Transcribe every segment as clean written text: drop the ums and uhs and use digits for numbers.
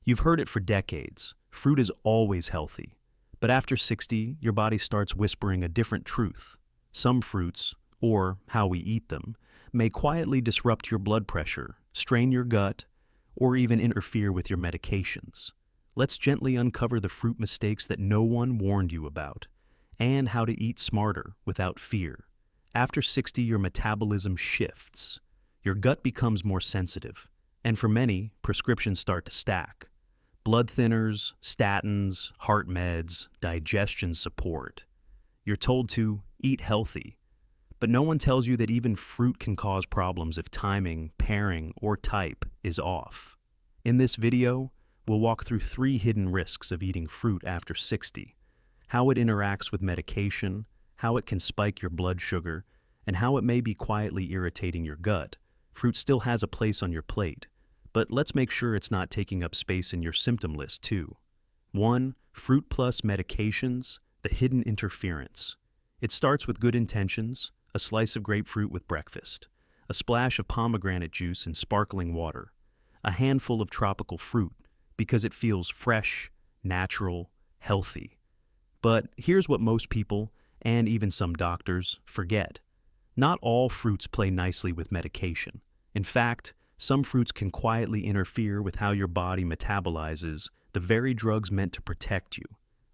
You've heard it for decades. Fruit is always healthy. But after 60, your body starts whispering a different truth. Some fruits, or how we eat them, may quietly disrupt your blood pressure, strain your gut, or even interfere with your medications. Let's gently uncover the fruit mistakes that no one warned you about, and how to eat smarter without fear. After 60, your metabolism shifts. Your gut becomes more sensitive, and for many, prescriptions start to stack. Blood thinners, statins, heart meds, digestion support. You're told to eat healthy, but no one tells you that even fruit can cause problems if timing, pairing, or type is off. In this video, we'll walk through 3 hidden risks of eating fruit after 60, how it interacts with medication, how it can spike your blood sugar, and how it may be quietly irritating your gut. Fruit still has a place on your plate, but let's make sure it's not taking up space in your symptom list too. 1. Fruit plus medications, the hidden interference. It starts with good intentions, a slice of grapefruit with breakfast, a splash of pomegranate juice in sparkling water, a handful of tropical fruit because it feels fresh, natural, healthy. But here's what most people, and even some doctors, forget. Not all fruits play nicely with medication. In fact, some fruits can quietly interfere with how your body metabolizes the very drugs meant to protect you.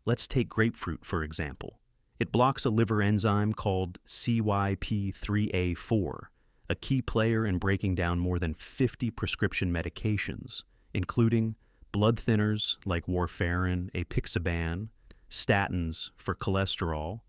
Let's take grapefruit, for example. It blocks a liver enzyme called CYP3A4, a key player in breaking down more than 50 prescription medications, including blood thinners like warfarin, apixaban, statins for cholesterol,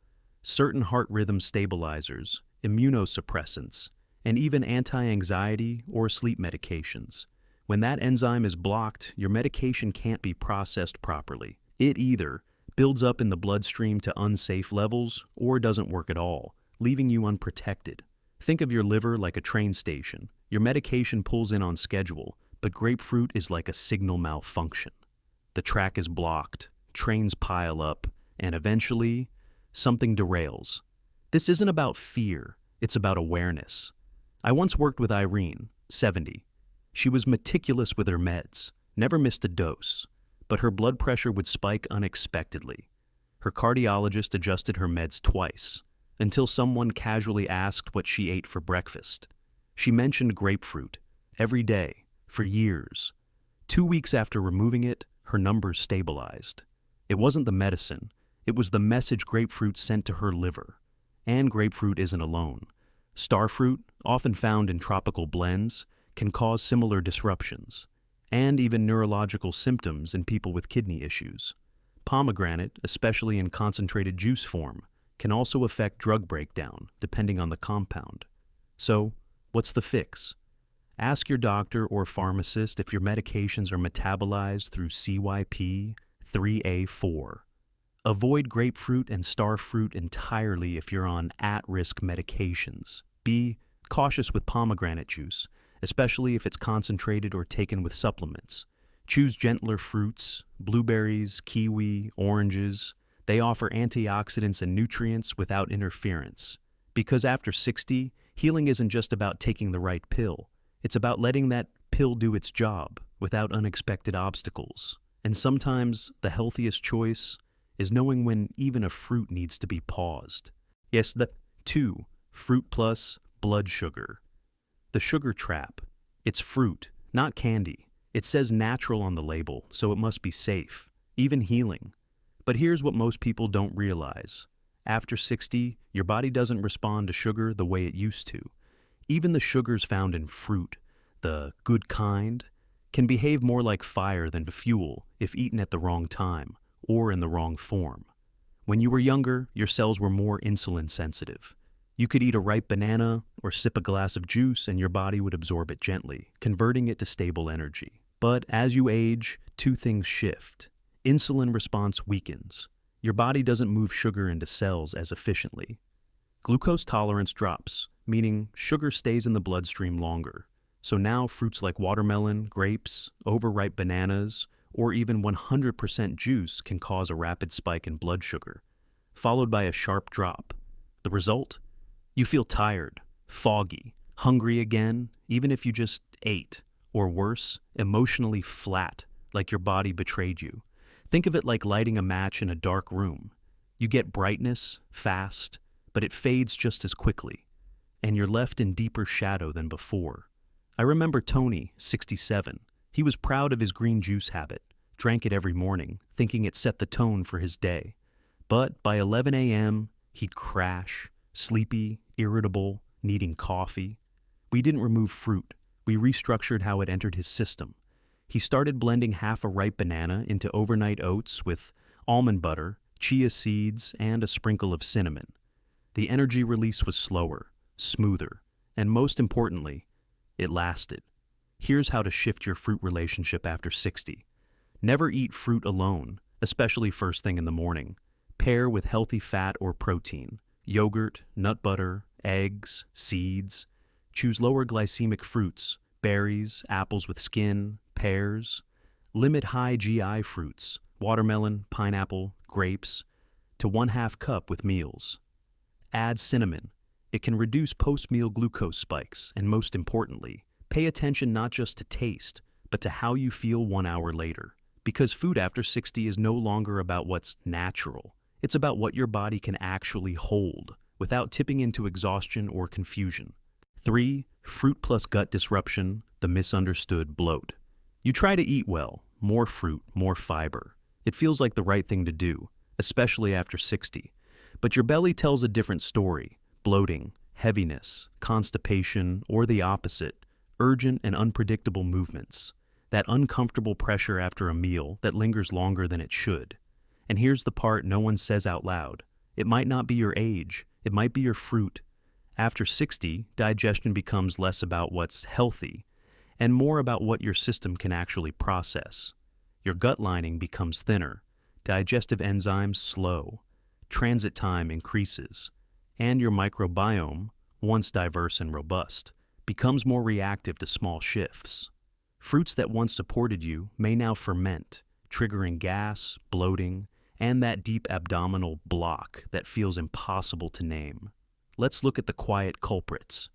certain heart rhythm stabilizers, immunosuppressants, and even anti-anxiety or sleep medications. When that enzyme is blocked, your medication can't be processed properly. It either builds up in the bloodstream to unsafe levels or doesn't work at all, leaving you unprotected. Think of your liver like a train station. Your medication pulls in on schedule, but grapefruit is like a signal malfunction. The track is blocked, trains pile up, and eventually, something derails. This isn't about fear, it's about awareness. I once worked with Irene, 70. She was meticulous with her meds, never missed a dose, but her blood pressure would spike unexpectedly. Her cardiologist adjusted her meds twice, until someone casually asked what she ate for breakfast. She mentioned grapefruit, every day, for years. 2 weeks after removing it, her numbers stabilized. It wasn't the medicine, it was the message grapefruit sent to her liver. And grapefruit isn't alone. Starfruit, often found in tropical blends, can cause similar disruptions, and even neurological symptoms in people with kidney issues. Pomegranate, especially in concentrated juice form, can also affect drug breakdown, depending on the compound. So, what's the fix? Ask your doctor or pharmacist if your medications are metabolized through CYP3A4. Avoid grapefruit and starfruit entirely if you're on at-risk medications. Be cautious with pomegranate juice, especially if it's concentrated or taken with supplements. Choose gentler fruits, blueberries, kiwi, oranges. They offer antioxidants and nutrients without interference. Because after 60, healing isn't just about taking the right pill. It's about letting that pill do its job without unexpected obstacles. And sometimes the healthiest choice is knowing when even a fruit needs to be paused. Yes, 2. Fruit plus blood sugar. The sugar trap. It's fruit, not candy. It says natural on the label, so it must be safe, even healing. But here's what most people don't realize. After 60, your body doesn't respond to sugar the way it used to. Even the sugars found in fruit, the good kind, can behave more like fire than fuel if eaten at the wrong time or in the wrong form. When you were younger, your cells were more insulin sensitive. You could eat a ripe banana or sip a glass of juice and your body would absorb it gently, converting it to stable energy. But as you age, 2 things shift. Insulin response weakens. Your body doesn't move sugar into cells as efficiently. Glucose tolerance drops, meaning sugar stays in the bloodstream longer. So now fruits like watermelon, grapes, overripe bananas, or even 100% juice can cause a rapid spike in blood sugar, followed by a sharp drop. The result? You feel tired, foggy, hungry again, even if you just ate, or worse, emotionally flat, like your body betrayed you. Think of it like lighting a match in a dark room. You get brightness, fast, but it fades just as quickly, and you're left in deeper shadow than before. I remember Tony, 67. He was proud of his green juice habit, drank it every morning, thinking it set the tone for his day. But by 11 a.m., he'd crash, sleepy, irritable, needing coffee. We didn't remove fruit. We restructured how it entered his system. He started blending half a ripe banana into overnight oats with almond butter, chia seeds, and a sprinkle of cinnamon. The energy release was slower, smoother, and most importantly, it lasted. Here's how to shift your fruit relationship after 60. Never eat fruit alone, especially first thing in the morning. Pair with healthy fat or protein, yogurt, nut butter, eggs, seeds. Choose lower glycemic fruits, berries, apples with skin, pears. Limit high GI fruits, watermelon, pineapple, grapes, to 1/2 cup with meals. Add cinnamon. It can reduce post-meal glucose spikes, and most importantly, pay attention not just to taste, but to how you feel 1 hour later. Because food after 60 is no longer about what's natural. It's about what your body can actually hold, without tipping into exhaustion or confusion. 3. Fruit plus gut disruption, the misunderstood bloat. You try to eat well, more fruit, more fiber. It feels like the right thing to do, especially after 60. But your belly tells a different story. Bloating, heaviness, constipation, or the opposite, urgent and unpredictable movements. That uncomfortable pressure after a meal that lingers longer than it should. And here's the part no one says out loud. It might not be your age, it might be your fruit. After 60, digestion becomes less about what's healthy and more about what your system can actually process. Your gut lining becomes thinner, digestive enzymes slow, transit time increases, and your microbiome, once diverse and robust, becomes more reactive to small shifts. Fruits that once supported you may now ferment, triggering gas, bloating, and that deep abdominal block that feels impossible to name. Let's look at the quiet culprits.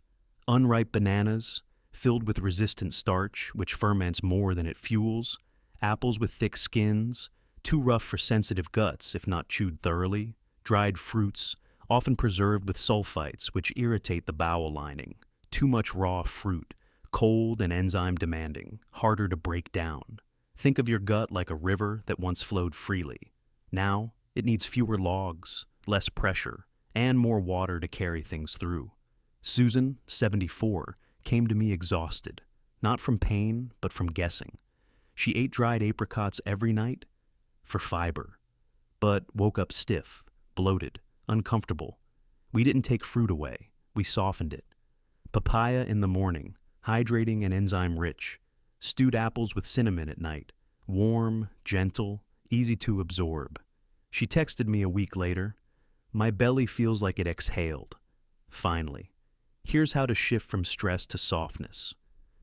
Unripe bananas, filled with resistant starch, which ferments more than it fuels, apples with thick skins, too rough for sensitive guts if not chewed thoroughly, dried fruits, often preserved with sulfites which irritate the bowel lining, too much raw fruit, cold and enzyme demanding, harder to break down. Think of your gut like a river that once flowed freely. Now, it needs fewer logs, less pressure, and more water to carry things through. Susan, 74, came to me exhausted, not from pain, but from guessing. She ate dried apricots every night for fiber, but woke up stiff, bloated, uncomfortable. We didn't take fruit away, we softened it. Papaya in the morning, hydrating and enzyme-rich. Stewed apples with cinnamon at night, warm, gentle, easy to absorb. She texted me a week later, "My belly feels like it exhaled." Finally. Here's how to shift from stress to softness.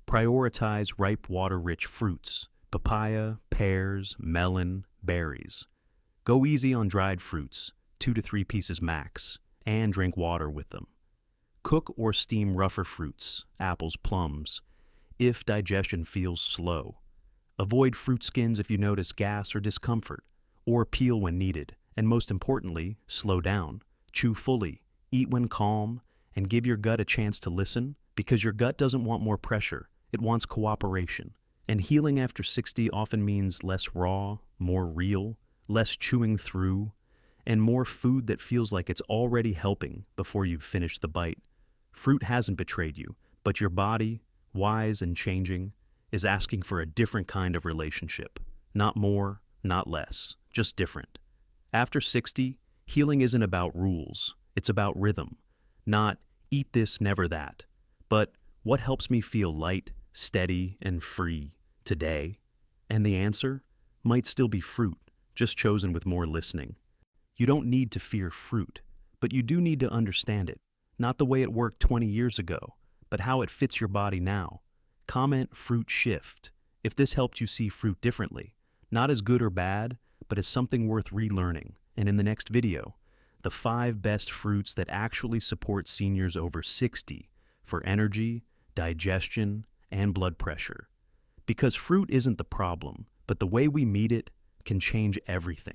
Prioritize ripe, water-rich fruits, papaya, pears, melon, berries. Go easy on dried fruits, 2 to 3 pieces max, and drink water with them. Cook or steam rougher fruits, apples, plums, if digestion feels slow. Avoid fruit skins if you notice gas or discomfort, or peel when needed, and most importantly, slow down. Chew fully, eat when calm, and give your gut a chance to listen, because your gut doesn't want more pressure, it wants cooperation. And healing after 60 often means less raw, more real, less chewing through, and more food that feels like it's already helping before you've finished the bite. Fruit hasn't betrayed you, but your body, wise and changing, is asking for a different kind of relationship. Not more, not less, just different. After 60, healing isn't about rules, it's about rhythm. Not eat this, never that, but what helps me feel light, steady, and free today? And the answer might still be fruit, just chosen with more listening. You don't need to fear fruit, but you do need to understand it. Not the way it worked 20 years ago, but how it fits your body now. Comment fruit shift if this helped you see fruit differently, not as good or bad, but as something worth relearning. And in the next video, the 5 best fruits that actually support seniors over 60 for energy, digestion, and blood pressure. Because fruit isn't the problem, but the way we meet it can change everything.